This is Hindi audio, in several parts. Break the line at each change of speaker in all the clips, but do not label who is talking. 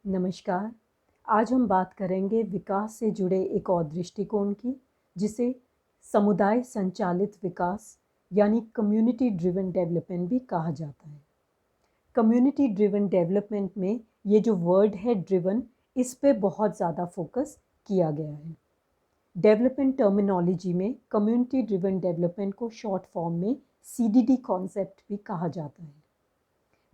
नमस्कार। आज हम बात करेंगे विकास से जुड़े एक और दृष्टिकोण की, जिसे समुदाय संचालित विकास यानी कम्युनिटी ड्रिवन डेवलपमेंट भी कहा जाता है। कम्युनिटी ड्रिवन डेवलपमेंट में ये जो वर्ड है ड्रिवन, इस पे बहुत ज़्यादा फोकस किया गया है। डेवलपमेंट टर्मिनोलॉजी में कम्युनिटी ड्रिवन डेवलपमेंट को शॉर्ट फॉर्म में CDD कॉन्सेप्ट भी कहा जाता है।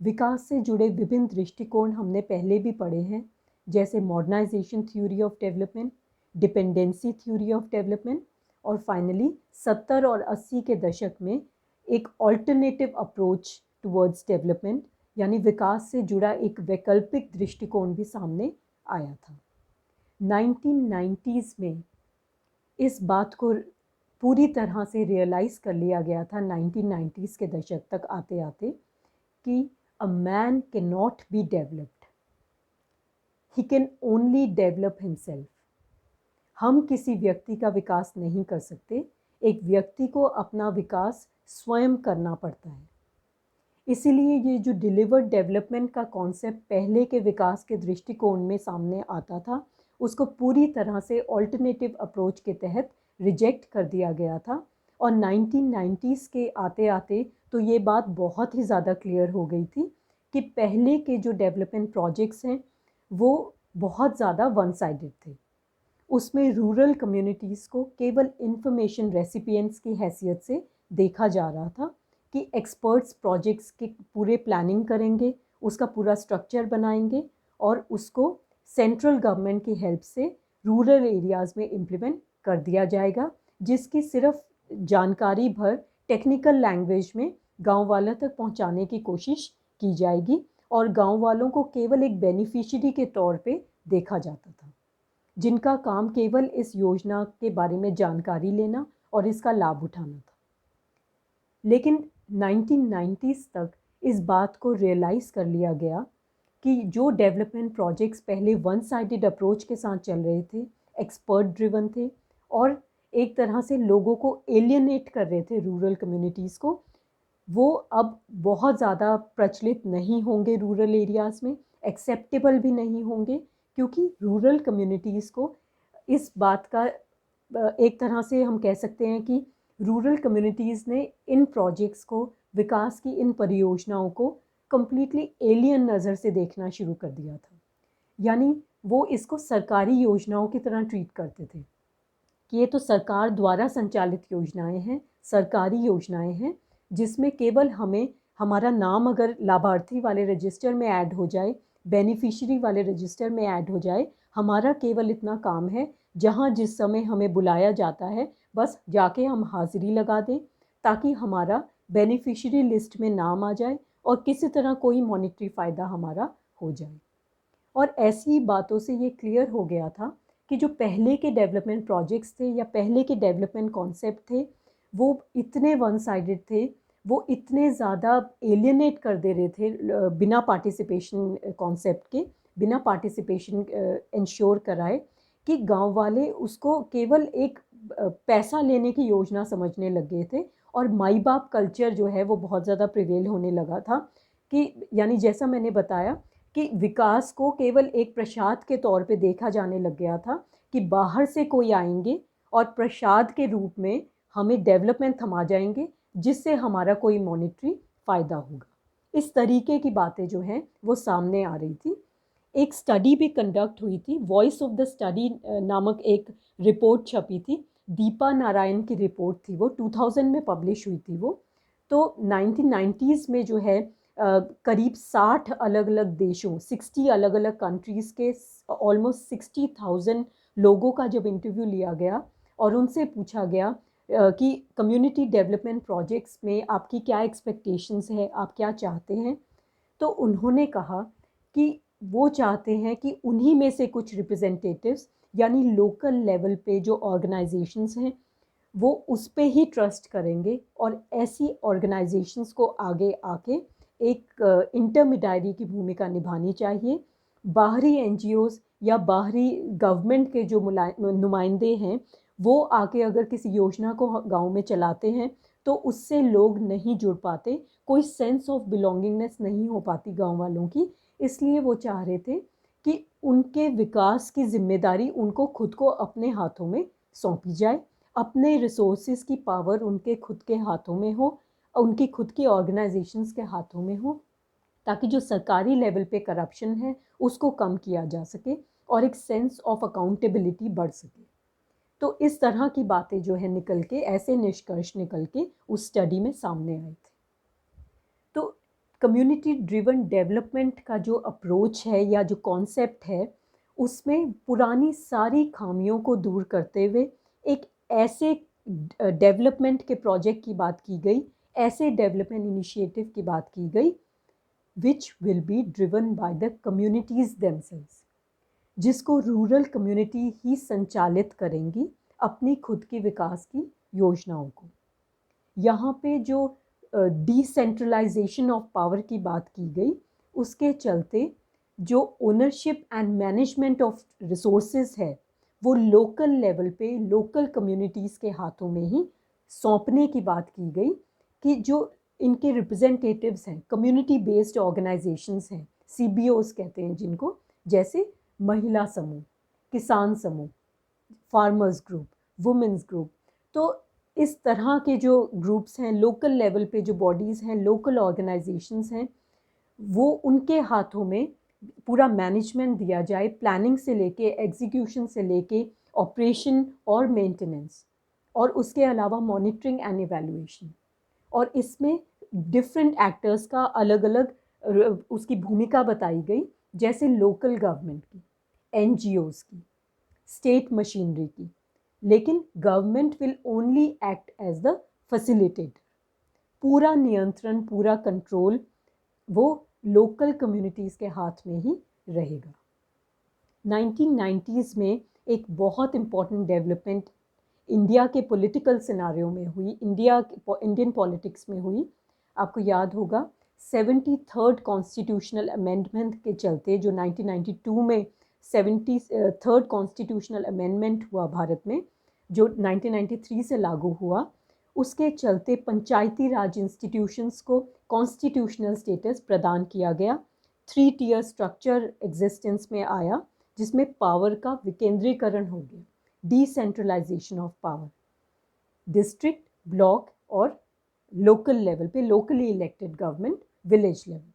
विकास से जुड़े विभिन्न दृष्टिकोण हमने पहले भी पढ़े हैं, जैसे modernisation theory of development, dependency theory of development और फाइनली 70 और 80 के दशक में एक ऑल्टरनेटिव अप्रोच टुवर्ड्स डेवलपमेंट यानी विकास से जुड़ा एक वैकल्पिक दृष्टिकोण भी सामने आया था। 1990s में इस बात को पूरी तरह से रियलाइज़ कर लिया गया था 1990s के दशक तक आते आते कि a man cannot be developed, he can only develop himself। हम किसी व्यक्ति का विकास नहीं कर सकते, एक व्यक्ति को अपना विकास स्वयं करना पड़ता है। इसीलिए ये जो डिलीवर्ड डेवलपमेंट का कॉन्सेप्ट पहले के विकास के दृष्टिकोण में सामने आता था, उसको पूरी तरह से ऑल्टरनेटिव अप्रोच के तहत रिजेक्ट कर दिया गया था। और 1990s के आते आते तो ये बात बहुत ही ज़्यादा क्लियर हो गई थी कि पहले के जो डेवलपमेंट प्रोजेक्ट्स हैं वो बहुत ज़्यादा वन साइडेड थे। उसमें रूरल कम्युनिटीज़ को केवल इंफॉर्मेशन रेसिपिएंट्स की हैसियत से देखा जा रहा था कि एक्सपर्ट्स प्रोजेक्ट्स की पूरे प्लानिंग करेंगे, उसका पूरा स्ट्रक्चर बनाएंगे और उसको सेंट्रल गवर्नमेंट की हेल्प से रूरल एरियाज़ में इम्प्लीमेंट कर दिया जाएगा, जिसकी सिर्फ जानकारी भर टेक्निकल लैंग्वेज में गांव वालों तक पहुंचाने की कोशिश की जाएगी और गांव वालों को केवल एक बेनिफिशियरी के तौर पे देखा जाता था, जिनका काम केवल इस योजना के बारे में जानकारी लेना और इसका लाभ उठाना था। लेकिन 1990s तक इस बात को रियलाइज़ कर लिया गया कि जो डेवलपमेंट प्रोजेक्ट्स पहले वन साइडेड अप्रोच के साथ चल रहे थे, एक्सपर्ट ड्रिवन थे और एक तरह से लोगों को एलियनेट कर रहे थे रूरल कम्युनिटीज़ को, वो अब बहुत ज़्यादा प्रचलित नहीं होंगे रूरल एरियाज़ में, एक्सेप्टेबल भी नहीं होंगे, क्योंकि रूरल कम्युनिटीज़ को इस बात का एक तरह से हम कह सकते हैं कि रूरल कम्युनिटीज़ ने इन प्रोजेक्ट्स को, विकास की इन परियोजनाओं को कम्प्लीटली एलियन नज़र से देखना शुरू कर दिया था। यानी वो इसको सरकारी योजनाओं की तरह ट्रीट करते थे कि ये तो सरकार द्वारा संचालित योजनाएं हैं, सरकारी योजनाएं हैं, जिसमें केवल हमें हमारा नाम अगर लाभार्थी वाले रजिस्टर में ऐड हो जाए, बेनिफिशियरी वाले रजिस्टर में ऐड हो जाए, हमारा केवल इतना काम है, जहां जिस समय हमें बुलाया जाता है बस जाके हम हाज़िरी लगा दें ताकि हमारा बेनिफिशियरी लिस्ट में नाम आ जाए और किसी तरह कोई मॉनिटरी फ़ायदा हमारा हो जाए। और ऐसी बातों से ये क्लियर हो गया था कि जो पहले के डेवलपमेंट प्रोजेक्ट्स थे या पहले के डेवलपमेंट कॉन्सेप्ट थे, वो इतने वन साइडेड थे, वो इतने ज़्यादा एलियनेट कर दे रहे थे बिना पार्टिसिपेशन कॉन्सेप्ट के, बिना पार्टिसिपेशन इंश्योर कराए कि गांव वाले उसको केवल एक पैसा लेने की योजना समझने लग गए थे और माई बाप कल्चर जो है वो बहुत ज़्यादा प्रिवेल होने लगा था कि यानी जैसा मैंने बताया कि विकास को केवल एक प्रसाद के तौर पे देखा जाने लग गया था कि बाहर से कोई आएंगे और प्रसाद के रूप में हमें डेवलपमेंट थमा जाएंगे, जिससे हमारा कोई मॉनिटरी फ़ायदा होगा। इस तरीके की बातें जो हैं वो सामने आ रही थी। एक स्टडी भी कंडक्ट हुई थी, वॉइस ऑफ द स्टडी नामक एक रिपोर्ट छपी थी, दीपा नारायण की रिपोर्ट थी, वो 2000 में पब्लिश हुई थी वो। तो 1990s में जो है करीब 60 अलग अलग देशों, 60 अलग अलग कंट्रीज़ के ऑलमोस्ट 60,000 लोगों का जब इंटरव्यू लिया गया और उनसे पूछा गया कि कम्युनिटी डेवलपमेंट प्रोजेक्ट्स में आपकी क्या एक्सपेक्टेशंस है, आप क्या चाहते हैं, तो उन्होंने कहा कि वो चाहते हैं कि उन्हीं में से कुछ रिप्रेजेंटेटिव्स यानी लोकल लेवल पे जो ऑर्गेनाइजेशंस हैं वो उस पे ही ट्रस्ट करेंगे और ऐसी ऑर्गेनाइजेशंस को आगे आके एक इंटरमीडियरी की भूमिका निभानी चाहिए। बाहरी एनजीओज़ या बाहरी गवर्नमेंट के जो नुमाइंदे हैं वो आके अगर किसी योजना को गांव में चलाते हैं तो उससे लोग नहीं जुड़ पाते, कोई सेंस ऑफ बिलोंगिंगनेस नहीं हो पाती गांव वालों की। इसलिए वो चाह रहे थे कि उनके विकास की जिम्मेदारी उनको खुद को अपने हाथों में सौंपी जाए, अपने रिसोर्सेज की पावर उनके खुद के हाथों में हो, उनकी खुद की ऑर्गेनाइजेशंस के हाथों में हो, ताकि जो सरकारी लेवल पे करप्शन है उसको कम किया जा सके और एक सेंस ऑफ अकाउंटेबिलिटी बढ़ सके। तो इस तरह की बातें जो है निकल के, ऐसे निष्कर्ष निकल के उस स्टडी में सामने आए थे। तो कम्युनिटी ड्रिवन डेवलपमेंट का जो अप्रोच है या जो कॉन्सेप्ट है, उसमें पुरानी सारी खामियों को दूर करते हुए एक ऐसे डेवलपमेंट के प्रोजेक्ट की बात की गई, ऐसे डेवलपमेंट इनिशिएटिव की बात की गई which will be driven by the communities themselves, जिसको रूरल कम्युनिटी ही संचालित करेंगी अपनी खुद की विकास की योजनाओं को। यहाँ पे जो डिसेंट्रलाइजेशन ऑफ पावर की बात की गई, उसके चलते जो ownership and management of resources है वो लोकल लेवल पे लोकल कम्युनिटीज़ के हाथों में ही सौंपने की बात की गई, कि जो इनके रिप्रेजेंटेटिव्स हैं, कम्युनिटी बेस्ड ऑर्गेनाइजेशंस हैं, CBOs कहते हैं जिनको, जैसे महिला समूह, किसान समूह, फार्मर्स ग्रुप, वुमेन्स ग्रुप, तो इस तरह के जो ग्रुप्स हैं, लोकल लेवल पे जो बॉडीज़ हैं, लोकल ऑर्गेनाइजेशंस हैं, वो उनके हाथों में पूरा मैनेजमेंट दिया जाए, प्लानिंग से लेके एग्जीक्यूशन से लेके ऑपरेशन और मेंटेनेंस, और उसके अलावा मॉनिटरिंग एंड इवैल्यूएशन। और इसमें डिफरेंट एक्टर्स का अलग अलग उसकी भूमिका बताई गई, जैसे लोकल गवर्नमेंट की, NGOs की, स्टेट मशीनरी की, लेकिन government will only act as the facilitator. पूरा नियंत्रण, पूरा कंट्रोल वो लोकल कम्युनिटीज़ के हाथ में ही रहेगा। 1990s में एक बहुत इम्पॉर्टेंट डेवलपमेंट इंडिया के पॉलिटिकल सिनारियो में हुई, इंडियन पॉलिटिक्स में हुई। आपको याद होगा 73rd कॉन्स्टिट्यूशनल अमेंडमेंट के चलते, जो 1992 में 73rd कॉन्स्टिट्यूशनल अमेंडमेंट हुआ भारत में, जो 1993 से लागू हुआ, उसके चलते पंचायती राज इंस्टीट्यूशंस को कॉन्स्टिट्यूशनल स्टेटस प्रदान किया गया। 3 टियर स्ट्रक्चर एग्जिस्टेंस में आया, जिसमें पावर का विकेंद्रीकरण हो गया, decentralisation of power, district, block और लोकल लेवल पे, locally elected government, village level.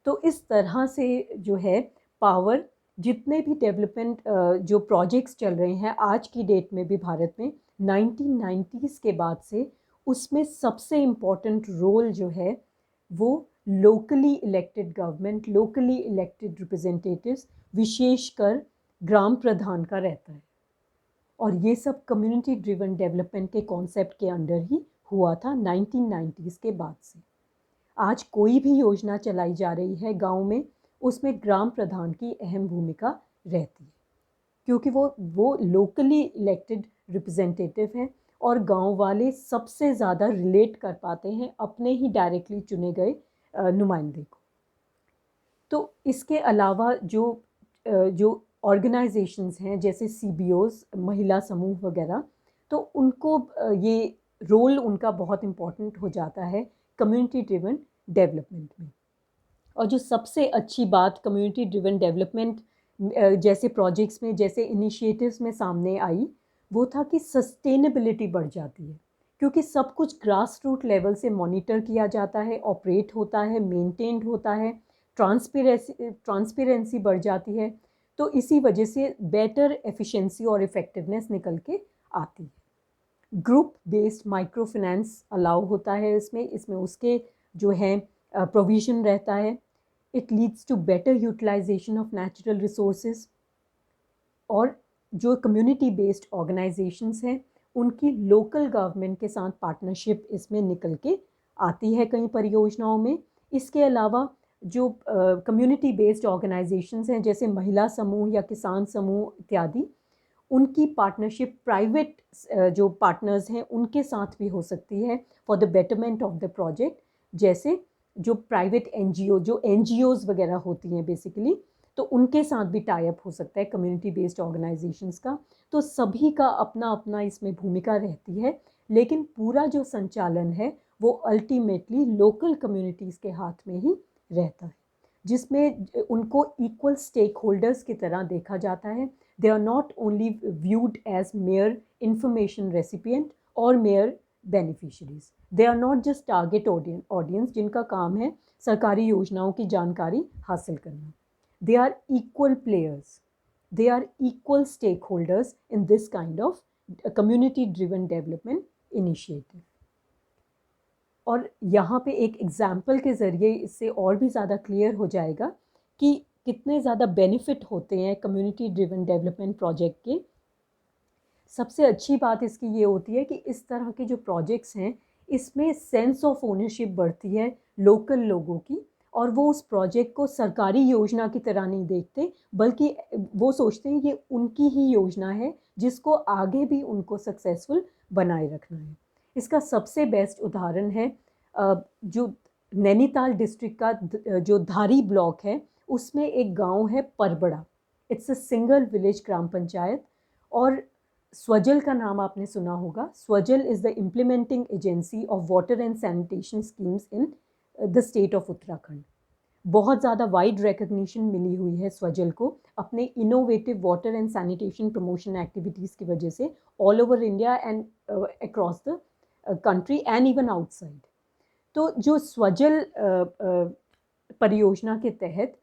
तो इस तरह से जो है पावर, जितने भी डेवलपमेंट जो प्रोजेक्ट्स चल रहे हैं आज की डेट में भी भारत में 1990s के बाद से, उसमें सबसे इम्पॉर्टेंट रोल जो है वो locally elected government, locally elected representatives, विशेषकर ग्राम प्रधान का रहता है। और ये सब कम्युनिटी ड्रिवन डेवलपमेंट के कॉन्सेप्ट के अंडर ही हुआ था 1990s के बाद से। आज कोई भी योजना चलाई जा रही है गांव में, उसमें ग्राम प्रधान की अहम भूमिका रहती है, क्योंकि वो लोकली इलेक्टेड रिप्रेजेंटेटिव हैं और गांव वाले सबसे ज़्यादा रिलेट कर पाते हैं अपने ही डायरेक्टली चुने गए नुमाइंदे को। तो इसके अलावा जो ऑर्गेनाइजेशंस हैं, जैसे CBOs, महिला समूह वगैरह, तो उनको ये रोल उनका बहुत इम्पॉर्टेंट हो जाता है कम्युनिटी ड्रिवन डेवलपमेंट में। और जो सबसे अच्छी बात कम्युनिटी ड्रिवन डेवलपमेंट जैसे प्रोजेक्ट्स में, जैसे इनिशिएटिव्स में सामने आई, वो था कि सस्टेनेबिलिटी बढ़ जाती है, क्योंकि सब कुछ ग्रास रूट लेवल से मॉनिटर किया जाता है, ऑपरेट होता है, मेंटेन्ड होता है, ट्रांसपेरेंसी बढ़ जाती है। तो इसी वजह से बेटर एफिशिएंसी और इफ़ेक्टिवनेस निकल के आती है। Group based micro finance allow होता है इसमें उसके जो हैं प्रोविज़न रहता है। It leads to better utilisation of natural resources. और जो कम्युनिटी बेस्ड ऑर्गेनाइजेशंस हैं, उनकी लोकल गवर्नमेंट के साथ पार्टनरशिप इसमें निकल के आती है कई परियोजनाओं में। इसके अलावा जो कम्युनिटी बेस्ड ऑर्गेनाइजेशंस हैं, जैसे महिला समूह या किसान समूह इत्यादि, उनकी पार्टनरशिप प्राइवेट जो पार्टनर्स हैं उनके साथ भी हो सकती है for the betterment of the project. जैसे जो प्राइवेट जो NGOs वगैरह होती हैं बेसिकली, तो उनके साथ भी टाई अप हो सकता है कम्युनिटी बेस्ड ऑर्गेनाइजेशंस का। तो सभी का अपना अपना इसमें भूमिका रहती है, लेकिन पूरा जो संचालन है वो अल्टीमेटली लोकल कम्युनिटीज़ के हाथ में ही रहता है। जिसमें उनको इक्वल स्टेक होल्डर्स की तरह देखा जाता है. They are not only viewed as mere information recipient or mere beneficiaries. They are not just target audience जिनका काम है सरकारी योजनाओं की जानकारी हासिल करना. They are equal players. They are equal stakeholders in this kind of community driven development initiative. और यहाँ पे एक एग्जाम्पल के ज़रिए इससे और भी ज़्यादा क्लियर हो जाएगा कि कितने ज़्यादा बेनिफिट होते हैं कम्युनिटी ड्रिवन डेवलपमेंट प्रोजेक्ट के. सबसे अच्छी बात इसकी ये होती है कि इस तरह के जो प्रोजेक्ट्स हैं इसमें सेंस ऑफ ओनरशिप बढ़ती है लोकल लोगों की, और वो उस प्रोजेक्ट को सरकारी योजना की तरह नहीं देखते बल्कि वो सोचते हैं ये उनकी ही योजना है जिसको आगे भी उनको सक्सेसफुल बनाए रखना है. इसका सबसे बेस्ट उदाहरण है जो नैनीताल डिस्ट्रिक्ट का जो धारी ब्लॉक है उसमें एक गांव है परबड़ा. इट्स अ सिंगल विलेज ग्राम पंचायत. और स्वजल का नाम आपने सुना होगा. Swajal is the implementing agency of water and sanitation schemes in the state of Uttarakhand. बहुत ज़्यादा वाइड रिकग्निशन मिली हुई है स्वजल को अपने innovative water and sanitation promotion activities की वजह से all over India and across the country and even outside. तो जो स्वजल परियोजना के तहत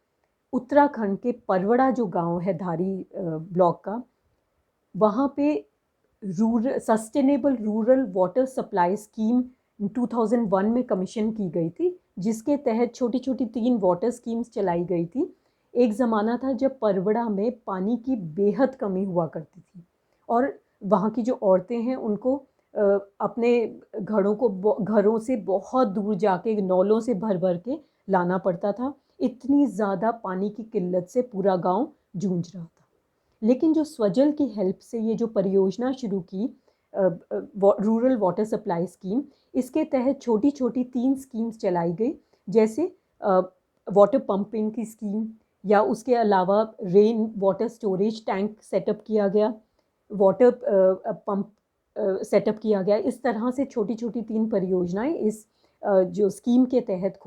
उत्तराखंड के परवड़ा जो गांव है धारी ब्लॉक का, वहाँ पे sustainable rural water supply scheme 2001 में कमीशन की गई थी, जिसके तहत छोटी छोटी 3 वाटर स्कीम्स चलाई गई थी. एक ज़माना था जब परवड़ा में पानी की बेहद कमी हुआ करती थी और वहाँ की जो औरतें हैं उनको अपने घरों से बहुत दूर जाके नौलों से भर भर के लाना पड़ता था. इतनी ज़्यादा पानी की किल्लत से पूरा गांव जूझ रहा था. लेकिन जो स्वजल की हेल्प से ये जो परियोजना शुरू की रूरल वाटर सप्लाई स्कीम, इसके तहत छोटी छोटी 3 स्कीम्स चलाई गई, जैसे वाटर पंपिंग की स्कीम, या उसके अलावा rain water storage tank setup किया गया, वाटर पंप सेटअप किया गया. इस तरह से छोटी छोटी 3 परियोजनाएं इस जो स्कीम के तहत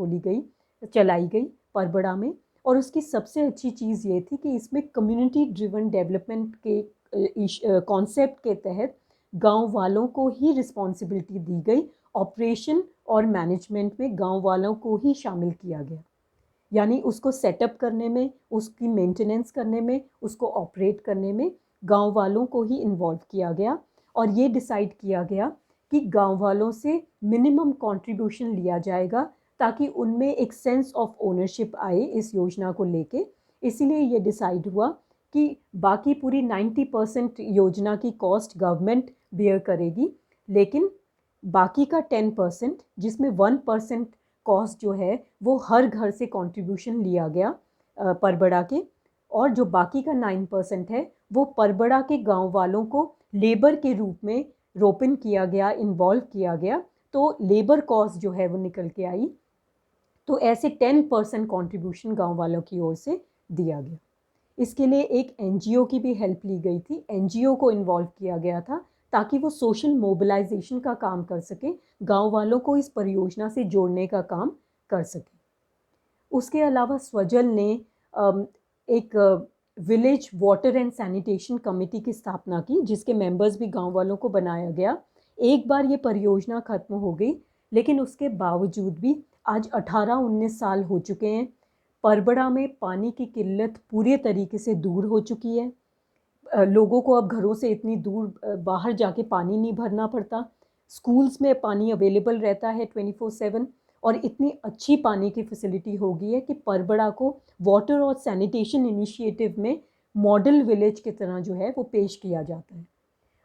चलाई गई परबड़ा में. और उसकी सबसे अच्छी चीज़ ये थी कि इसमें कम्युनिटी ड्रिवन डेवलपमेंट के कॉन्सेप्ट के तहत गांव वालों को ही रिस्पॉन्सिबिलिटी दी गई. ऑपरेशन और मैनेजमेंट में गांव वालों को ही शामिल किया गया. यानी उसको सेटअप करने में, उसकी मेंटेनेंस करने में, उसको ऑपरेट करने में गांव वालों को ही इन्वॉल्व किया गया. और ये डिसाइड किया गया कि गांव वालों से मिनिमम कंट्रीब्यूशन लिया जाएगा ताकि उनमें एक सेंस ऑफ ओनरशिप आए इस योजना को लेके. इसीलिए ये डिसाइड हुआ कि बाकी पूरी 90% योजना की कॉस्ट गवर्नमेंट बेयर करेगी, लेकिन बाकी का 10% जिसमें 1% कॉस्ट जो है वो हर घर से कंट्रीब्यूशन लिया गया परबड़ा के, और जो बाकी का 9% है वो परबड़ा के गांव वालों को लेबर के रूप में रोपन किया गया, इन्वॉल्व किया गया. तो लेबर कॉस्ट जो है वो निकल के आई. तो ऐसे 10% कंट्रीब्यूशन गांव वालों की ओर से दिया गया. इसके लिए एक एनजीओ की भी हेल्प ली गई थी. एनजीओ को इन्वॉल्व किया गया था ताकि वो सोशल मोबिलाइजेशन का काम कर सके, गांव वालों को इस परियोजना से जोड़ने का काम कर सके. उसके अलावा स्वजल ने एक village water and sanitation committee की स्थापना की, जिसके मेंबर्स भी गांव वालों को बनाया गया. एक बार ये परियोजना ख़त्म हो गई, लेकिन उसके बावजूद भी आज 18-19 साल हो चुके हैं. परबड़ा में पानी की किल्लत पूरे तरीके से दूर हो चुकी है. लोगों को अब घरों से इतनी दूर बाहर जाके पानी नहीं भरना पड़ता. स्कूल्स में पानी अवेलेबल रहता है 24/7, और इतनी अच्छी पानी की फैसिलिटी हो गई है कि परबड़ा को वाटर और सैनिटेशन इनिशिएटिव में मॉडल विलेज की तरह जो है वो पेश किया जाता है.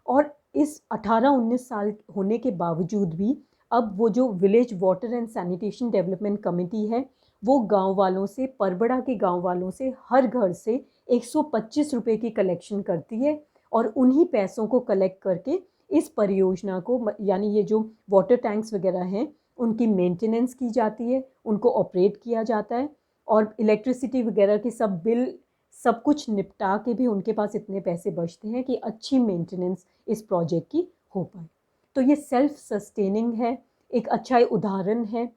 और इस 18-19 साल होने के बावजूद भी अब वो जो village water and sanitation development committee है वो गांव वालों से, परबड़ा के गांव वालों से हर घर से 125 रुपये की कलेक्शन करती है, और उन्हीं पैसों को कलेक्ट करके इस परियोजना को, यानी ये जो वाटर टैंक्स वगैरह हैं उनकी मेंटेनेंस की जाती है, उनको ऑपरेट किया जाता है, और इलेक्ट्रिसिटी वगैरह की सब बिल सब कुछ निपटा के भी उनके पास इतने पैसे बचते हैं कि अच्छी मेंटेनेंस इस प्रोजेक्ट की हो पाए. तो ये सेल्फ सस्टेनिंग है, एक अच्छा उदाहरण है